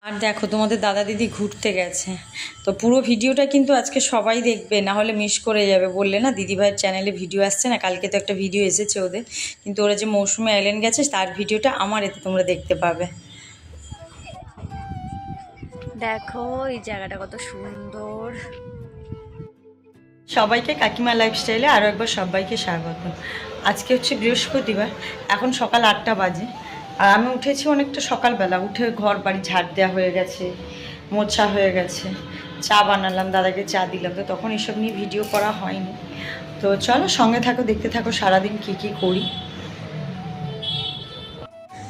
আর দেখো তোমাদের দাদা দিদি ঘুরতে গেছে, তো পুরো ভিডিওটা কিন্তু আজকে সবাই দেখবে, না হলে মিস করে যাবে। বললে না দিদিভাইয়ের চ্যানেলে ভিডিও আসছে না, কালকে তো একটা ভিডিও এসেছে ওদের, কিন্তু ওরা যে মৌসুমে আইল্যান্ড গেছে তার ভিডিওটা আমার এতে তোমরা দেখতে পাবে। দেখো এই জায়গাটা কত সুন্দর। সবাইকে কাকিমা লাইফস্টাইলে আরও একবার সবাইকে স্বাগত। আজকে হচ্ছে বৃহস্পতিবার, এখন সকাল 8টা বাজে, আর আমি উঠেছি অনেকটা সকালবেলা। উঠে ঘর বাড়ি ঝাড় দেওয়া হয়ে গেছে, মোছা হয়ে গেছে, চা বানালাম, দাদাকে চা দিলাম, তো তখন এসব নিয়ে ভিডিও করা হয়নি। তো চলো সঙ্গে থাকো, দেখতে থাকো সারাদিন কী কী করি।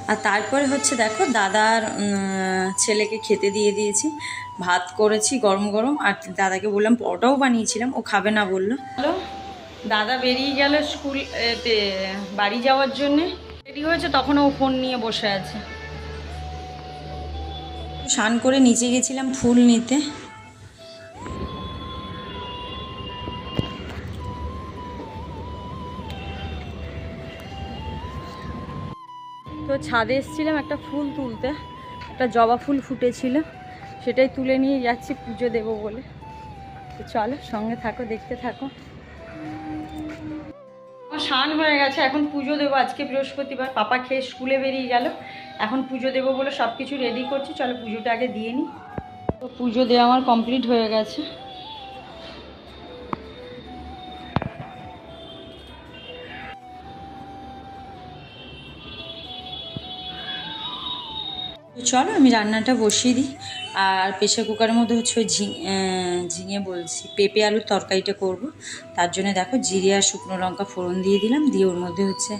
আর তারপরে হচ্ছে দেখো দাদার ছেলেকে খেতে দিয়ে দিয়েছি, ভাত করেছি গরম গরম, আর দাদাকে বললাম পরোটাও বানিয়েছিলাম, ও খাবে না বললো। হ্যালো, দাদা বেরিয়ে গেল স্কুল বাড়ি যাওয়ার জন্যে, রেডি হয়েছে, তখন ও ফোন নিয়ে বসে আছে। স্নান করে নিচে গেছিলাম ফুল নিতে। তো ছাদে এসেছিলাম একটা ফুল তুলতে, একটা জবা ফুল ফুটেছিল, সেটাই তুলে নিয়ে যাচ্ছি পুজো দেবো বলে। তো চলো সঙ্গে থাকো, দেখতে থাকো। স্নান হয়ে গেছে, এখন পুজো দেবো। আজকে বৃহস্পতিবার, পাপা খেয়ে স্কুলে বেরিয়ে গেল, এখন পুজো দেবো বলে সব কিছু রেডি করছি। চলো পুজোটা আগে দিয়ে নিই। তো পুজো দেওয়া আমার কমপ্লিট হয়ে গেছে। চলো আমি রান্নাটা বসিয়ে দিই। আর প্রেশার কুকারের মধ্যে হচ্ছে ওই ঝিঙে বলছি পেঁপে আলুর তরকারিটা করব। তার জন্য দেখো জিরে আর শুকনো লঙ্কা ফোড়ন দিয়ে দিলাম, দিয়ে ওর মধ্যে হচ্ছে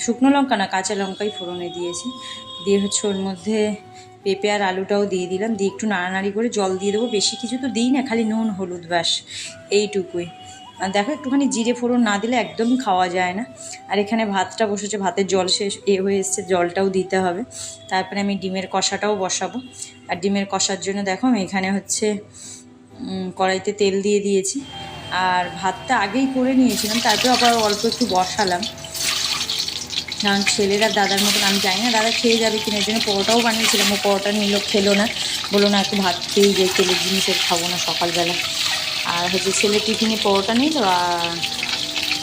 শুকনো লঙ্কা না কাঁচা লঙ্কাই ফোড়নে দিয়েছি, দিয়ে হচ্ছে ওর মধ্যে পেঁপে আর আলুটাও দিয়ে দিলাম, দিয়ে একটু নাড়ানাড়ি করে জল দিয়ে দেবো। বেশি কিছু তো দিই না, খালি নুন হলুদ ব্যাস এইটুকুই। আর দেখো একটুখানি জিরে ফোড়ন না দিলে একদমই খাওয়া যায় না। আর এখানে ভাতটা বসেছে, ভাতের জল শেষ হয়ে এসছে, জলটাও দিতে হবে। তারপরে আমি ডিমের কষাটাও বসাবো। আর ডিমের কষার জন্য দেখো আমি এখানে হচ্ছে কড়াইতে তেল দিয়ে দিয়েছি, আর ভাতটা আগেই করে নিয়েছিলাম, তারপরে আবার অল্প একটু বসালাম, কারণ ছেলেরা দাদার মতন আমি জানি না দাদা খেয়ে যাবে কিনা, এর জন্য পরোটাও বানিয়েছিলাম। ও পরোটা নিল, খেলো না, বললো না একটু ভাত খেয়েই যাই, তেলের জিনিসের খাবো না সকালবেলা। আর হচ্ছে ছেলে টিফিনে পরোটা নিল।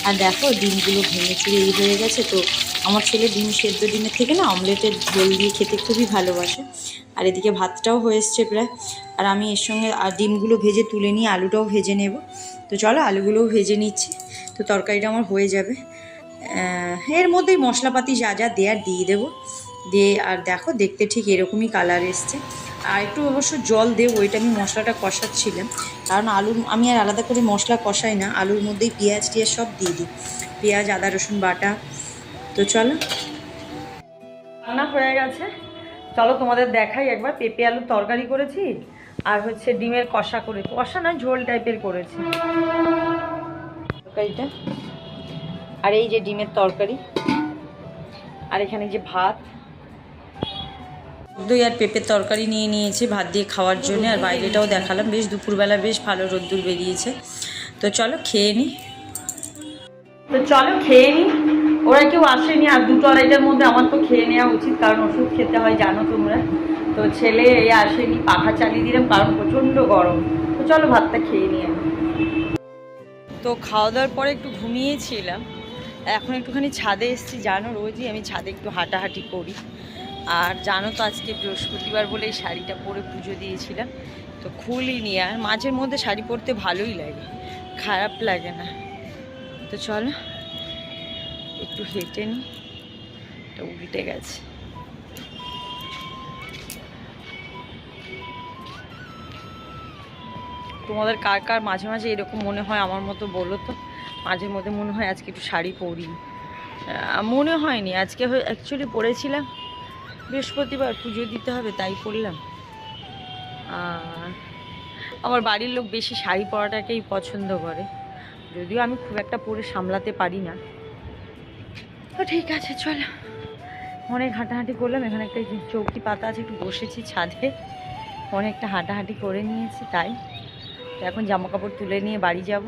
আর দেখো ডিমগুলো ভেঙে চুড়ে এই হয়ে গেছে। তো আমার ছেলে ডিম সেদ্ধ ডিমের থেকে না অমলেটের ঝোল দিয়ে খেতে খুবই ভালোবাসে। আর এদিকে ভাতটাও হয়ে এসছে প্রায়, আর আমি এর সঙ্গে আর ডিমগুলো ভেজে তুলে নিয়ে আলুটাও ভেজে নেব। তো চলো আলুগুলোও ভেজে নিচ্ছি, তো তরকারিটা আমার হয়ে যাবে। এর মধ্যেই মশলাপাতি যা যা দেওয়ার দিয়ে দেবো, দিয়ে আর দেখো দেখতে ঠিক এরকমই কালার এসছে। আর একটু অবশ্য জল দেবো, ওইটা আমি মশলাটা কষাচ্ছিলাম, কারণ আলুর আমি আর আলাদা করে মশলা কষাই না, আলুর মধ্যেই পেঁয়াজ টিয়াজ সব দিয়ে দিই, পেঁয়াজ আদা রসুন বাটা। তো চলো রান্না হয়ে গেছে, চলো তোমাদের দেখাই একবার। পেঁপে আলুর তরকারি করেছি, আর হচ্ছে ডিমের কষা করেছি, কষা না ঝোল টাইপের করেছি তরকারিটা। আর এই যে ডিমের তরকারি, আর এখানে যে ভাত, দই আর পেঁপের তরকারি নিয়ে নিয়েছি ভাত দিয়ে খাওয়ার জন্য। আর বাইরেটাও দেখালাম, বেশ দুপুরবেলা বেশ ভালো রোদ্দুর বেরিয়েছে। তো চলো খেয়ে নিই। ওরা কেউ আসেনি, আর 2-2:30টার মধ্যে আমার তো খেয়ে নেওয়া উচিত, কারণ ওষুধ খেতে হয় জানো তোমরা। তো ছেলে আসেনি, পাখা চালিয়ে দিলাম কারণ প্রচণ্ড গরম। তো চলো ভাতটা খেয়ে নিই আমি। তো খাওয়া দাওয়ার পরে একটু ঘুমিয়েছিলাম, এখন একটুখানি ছাদে এসেছি। জানো রোজই আমি ছাদে একটু হাঁটাহাঁটি করি। আর জানো তো আজকে বৃহস্পতিবার বলে এই শাড়িটা পরে পুজো দিয়েছিলাম, তো খুলিনি। আর মাঝের মধ্যে শাড়ি পরতে ভালোই লাগে, খারাপ লাগে না। তো চলো একটু হেঁটে নিই, এটা উল্টে গেছে। তোমাদের কার কার মাঝে মাঝে এরকম মনে হয় আমার মতো বলো তো। মাঝে মধ্যে মনে হয় আজকে একটু শাড়ি পরি, মনে হয়নি আজকে, অ্যাকচুয়ালি পরেছিলাম বৃহস্পতিবার পুজো দিতে হবে তাই পরলাম। আর আমার বাড়ির লোক বেশি শাড়ি পরাটাকেই পছন্দ করে, যদিও আমি খুব একটা পরে সামলাতে পারি না। তো ঠিক আছে চলো, অনেক হাঁটাহাঁটি করলাম। এখানে একটা চৌকি পাতা আছে, একটু বসেছি ছাদে, অনেকটা হাঁটাহাঁটি করে নিয়েছি তাই। তো এখন জামা কাপড় তুলে নিয়ে বাড়ি যাব,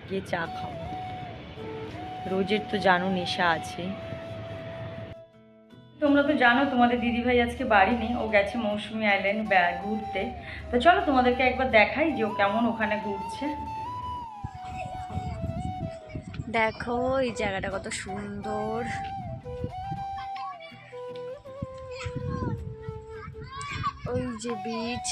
গিয়ে চা খাবো। রোজের তো জানো নেশা আছে। তোমরা তো জানো তোমাদের দিদিভাই আজকে বাড়ি নেই, ও গেছে মৌসুমী আইল্যান্ড ঘুরতে। তো চলো তোমাদেরকে একবার দেখাই যে ও কেমন ওখানে ঘুরছে। দেখো এই জায়গাটা কত সুন্দর, ওই যে বিচ।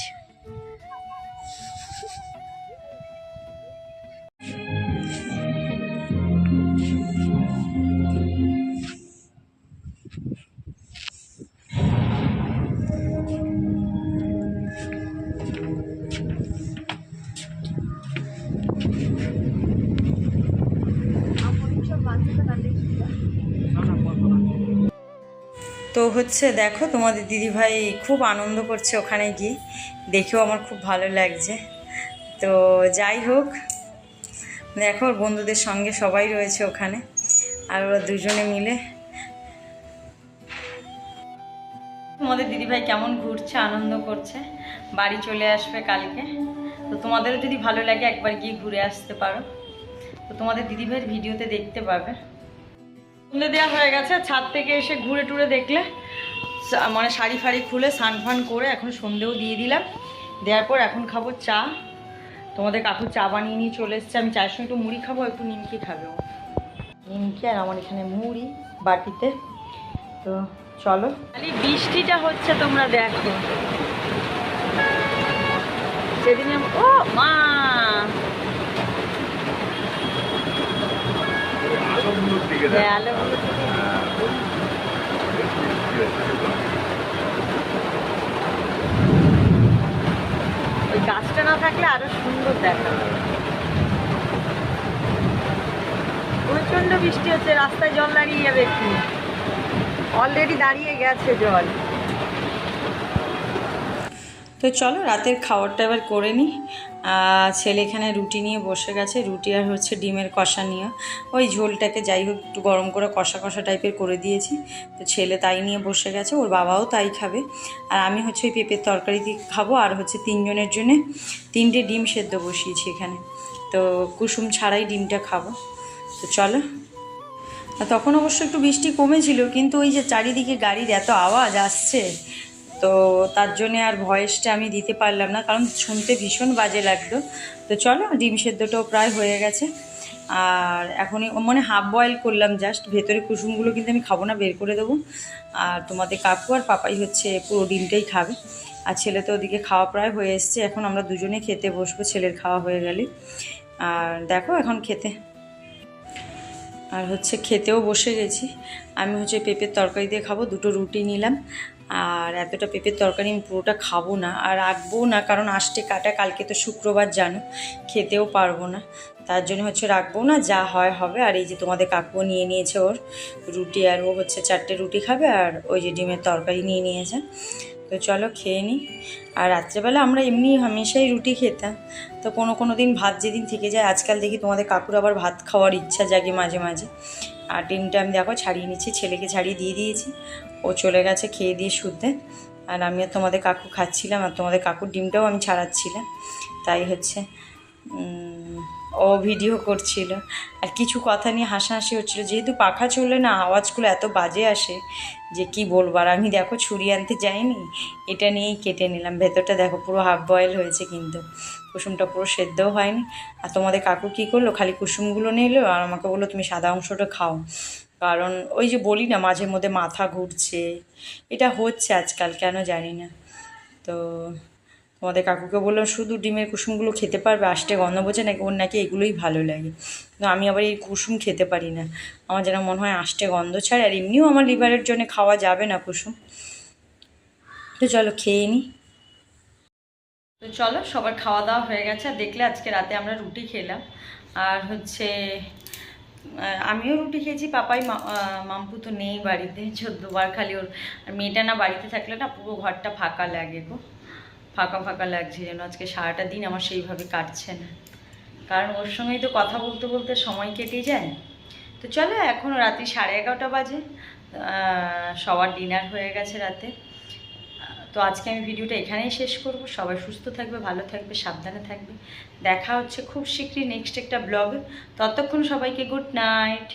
তো হচ্ছে দেখো তোমাদের দিদিভাই খুব আনন্দ করছে ওখানে গিয়ে, দেখেও আমার খুব ভালো লাগছে। তো যাই হোক, দেখো ওর বন্ধুদের সঙ্গে সবাই রয়েছে ওখানে, আর ওরা দুজনে মিলে। তোমাদের দিদিভাই কেমন ঘুরছে, আনন্দ করছে, বাড়ি চলে আসবে কালকে। তো তোমাদেরও যদি ভালো লাগে একবার গিয়ে ঘুরে আসতে পারো। তো তোমাদের দিদিভাইয়ের ভিডিওতে দেখতে পাবে। সন্ধে দেওয়া হয়ে গেছে, ছাদ থেকে এসে ঘুরে টুরে দেখলে, মানে শাড়ি ফাড়ি খুলে স্নান ফান করে এখন সন্ধেও দিয়ে দিলাম। দেওয়ার পর এখন খাবো চা। তোমাদের কাকু চা বানিয়ে নিয়ে চলে এসছে। আমি চায়ের সঙ্গে একটু মুড়ি খাবো, একটু নিমকি খাবে ও। নিমকি আর আমার এখানে মুড়ি বাটিতে। তো চলো, খালি বৃষ্টিটা হচ্ছে তোমরা দেখো। সেদিন ও মা, ওই গাছটা না থাকলে আরো সুন্দর দেখা। প্রচন্ড বৃষ্টি হচ্ছে, রাস্তায় জল দাঁড়িয়ে যাবে একটু, অলরেডি দাঁড়িয়ে গেছে জল। তো চলো রাতের খাবারটা এবার করে নিই। ছেলে এখানে রুটি নিয়ে বসে গেছে, রুটি আর হচ্ছে ডিমের কষা নিয়ে। ওই ঝোলটাকে যাই হোক একটু গরম করে কষা কষা টাইপের করে দিয়েছি। তো ছেলে তাই নিয়ে বসে গেছে, ওর বাবাও তাই খাবে। আর আমি হচ্ছে ওই পেঁপের তরকারি দিয়ে খাবো, আর হচ্ছে 3 জনের জন্যে 3টে ডিম সেদ্ধ বসিয়েছি এখানে। তো কুসুম ছাড়াই ডিমটা খাবো। তো চলো। তখন অবশ্য একটু বৃষ্টি কমেছিল, কিন্তু ওই যে চারিদিকে গাড়ির এত আওয়াজ আসছে, তো তার জন্যে আর ভয়েসটা আমি দিতে পারলাম না, কারণ শুনতে ভীষণ বাজে লাগতো। তো চলো, ডিম সেদ্ধটাও প্রায় হয়ে গেছে। আর এখনই মানে হাফ বয়েল করলাম জাস্ট, ভেতরে কুসুমগুলো কিন্তু আমি খাবো না, বের করে দেবো। আর তোমাদের কাকু আর পাপাই হচ্ছে পুরো ডিমটাই খাবে। আর ছেলে তো ওদিকে খাওয়া প্রায় হয়ে এসছে, এখন আমরা দুজনে খেতে বসবো ছেলের খাওয়া হয়ে গেলে। আর দেখো এখন খেতে, আর হচ্ছে খেতেও বসে গেছি। আমি হচ্ছে পেঁপের তরকারি দিয়ে খাবো, 2টো রুটি নিলাম। আর এতটা পেঁপের তরকারি আমি পুরোটা খাবো না, আর রাখবো না, কারণ আষ্টে কাটা, কালকে তো শুক্রবার জানো, খেতেও পারবো না। তার জন্য হচ্ছে রাখবো না, যা হয় হবে। আর এই যে তোমাদের কাকুও নিয়ে নিয়েছে ওর রুটি, আর ও হচ্ছে 4টে রুটি খাবে, আর ওই যে ডিমের তরকারি নিয়ে নিয়েছে। তো চলো খেয়ে নিই। আর রাত্রেবেলা আমরা এমনি হামেশাই রুটি খেতাম, তো কোনো দিন ভাত যেদিন থেকে যায়, আজকাল দেখি তোমাদের কাকুর আবার ভাত খাওয়ার ইচ্ছা জাগে মাঝে মাঝে। আর ডিমটা আমি দেখো ছাড়িয়ে নিচ্ছি, ছেলেকে ছাড়িয়ে দিয়ে দিয়েছি, ও চলে গেছে খেয়ে দিয়ে শুতে। আর আমি আর তোমাদের কাকু খাচ্ছিলাম, আর তোমাদের কাকুর ডিমটাও আমি ছাড়াচ্ছিলাম। তাই হচ্ছে ও ভিডিও করছিল, আর কিছু কথা নিয়ে হাসাহাসি হচ্ছিলো। যেহেতু পাখা চললে না, আওয়াজগুলো এত বাজে আসে যে কি বলবো। আর আমি দেখো ছুরি আনতে যাইনি, এটা নিয়েই কেটে নিলাম। ভেতরটা দেখো পুরো হাফ বয়েল হয়েছে, কিন্তু কুসুমটা পুরো সেদ্ধও হয়নি। আর তোমাদের কাকু কী করলো, খালি কুসুমগুলো নিলো আর আমাকে বললো তুমি সাদা অংশটা খাও, কারণ ওই যে বলি না মাঝে মধ্যে মাথা ঘুরছে, এটা হচ্ছে আজকাল, কেন জানি না। তো তোমাদের কাকুকে বললাম শুধু ডিমের কুসুমগুলো খেতে পারবে, আষ্টে গন্ধ বোঝে নাকি, ওর নাকি এগুলোই ভালো লাগে। কিন্তু আমি আবার এই কুসুম খেতে পারি না, আমার যেন মনে হয় আষ্টে গন্ধ ছাড়ে, আর এমনিও আমার লিভারের জন্য খাওয়া যাবে না কুসুম। তো চলো খেয়ে নিই। তো চলো, সবার খাওয়া দাওয়া হয়ে গেছে। আর দেখলে আজকে রাতে আমরা রুটি খেলাম, আর হচ্ছে আমিও রুটি খেয়েছি। পাপাই মাম্পু তো নেই বাড়িতে, 14বার খালি ওর। আর মেয়েটা না বাড়িতে থাকলে না পুরো ঘরটা ফাঁকা লাগে গো, ফাঁকা ফাঁকা লাগছে যেন। আজকে সারাটা দিন আমার সেইভাবে কাটছে না, কারণ ওর সঙ্গেই তো কথা বলতে বলতে সময় কেটে যায়। তো চলো, এখন রাত্রি 11:30 বাজে, সবার ডিনার হয়ে গেছে রাতে। তো আজকে আমি ভিডিওটা এখানেই শেষ করব। সবাই সুস্থ থাকবে, ভালো থাকবে, সাবধানে থাকবে। দেখা হচ্ছে খুব শীঘ্রই নেক্সট একটা ব্লগে। ততক্ষণ সবাইকে গুড নাইট।